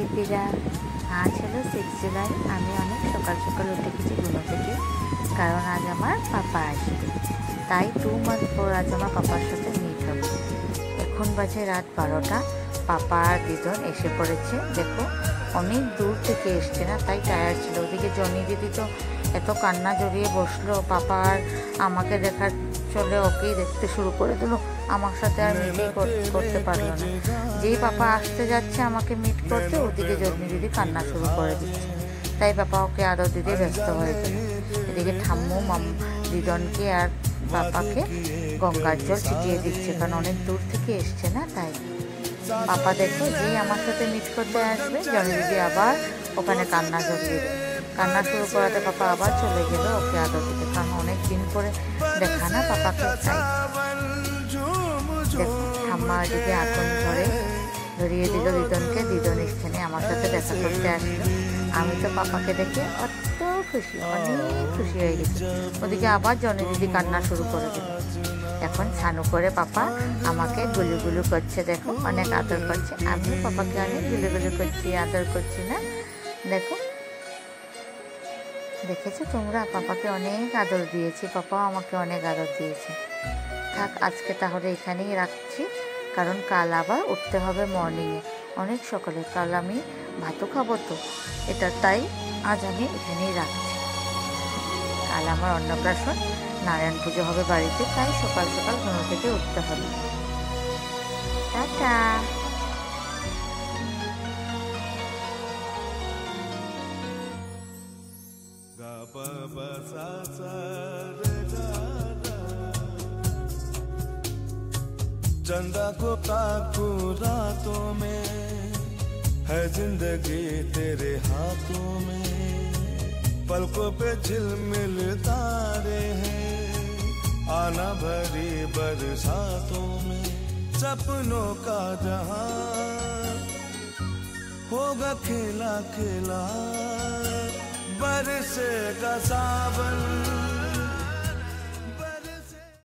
পিপিরা, আজ হলো 6 জুলাই। আমি অনেক সকাল সকাল উঠে গেছি ঘুম থেকে, কারণ আজ আমার পাপা আসবে। তাই 2 মান্থ পর আজ আমার পাপার সাথে মিট হবে। এখন বাজে রাত 12টা। পাপা আর দিদন এসে পড়েছে। দেখো অনেক দূর থেকে এসছে না, তাই টায়ার্ড ছিল। ওদিকে জনি দিদি তো এত কান্না জড়িয়ে বসলো, পাপা আর আমাকে দেখার চলে ওকেই দেখতে শুরু করে দিল। আমার সাথে আর মিটই করতে পারলো না। যেই পাপা আসতে যাচ্ছে আমাকে মিট করতে, ওদিকে জনি দিদি কান্না শুরু করে দিচ্ছে। তাই পাপা ওকে আদর দিতে ব্যস্ত হয়ে গেল। এদিকে ঠাম্মু দিদনকে আর পাপাকে গঙ্গার জল ছিটিয়ে দিচ্ছে, কারণ অনেক দূর থেকে এসছে না। তাই পাপা দেখো যেই আমার সাথে মিট করতে আসবে, জনি দিদি আবার ওখানে কান্না জড়িয়ে দেয়। কান্না শুরু করাতে পাপা আবার চলে গেল ওকে আদর দিতে, কারণ অনেক দিন পরে দেখা না পাপাকে। তাই দেখো ঠাম্মা ওদিকে আগুন ধরিয়ে দিল দিদনকে। দিদন স্থানে আমার সাথে দেখা করতে আসলো। আমি তো পাপাকে দেখে অত খুশি, অনেক খুশি হয়ে গেছি। ওদিকে আবার জনি দিদি কান্না শুরু করে দিল। এখন স্নানু করে পাপা আমাকে গুলুগুলু করছে, দেখো অনেক আদর করছে। আমিও পাপাকে অনেক গুলুগুলু করছি, আদর করছি না। দেখো দেখেছো তোমরা, পাপাকে অনেক আদর দিয়েছি, পাপাও আমাকে অনেক আদর দিয়েছে। থাক আজকে তাহলে এখানেই রাখছি, কারণ কাল আবার উঠতে হবে মর্নিংয়ে অনেক সকালে। কাল আমি ভাতও খাবো তো এটা, তাই আজ আমি এখানেই রাখছি। কাল আমার অন্নপ্রাশন, নারায়ণ পুজো হবে বাড়িতে, তাই সকাল সকাল ঘুম থেকে উঠতে হবে। টাটা। चंदा को ताकू रातों में, है जिंदगी तेरे हाथों में। पलकों पे झिलमिल तारे हैं, आना भरी बरसातों में। सपनों का जहां होगा खिला खिला, बरसेगा सावन।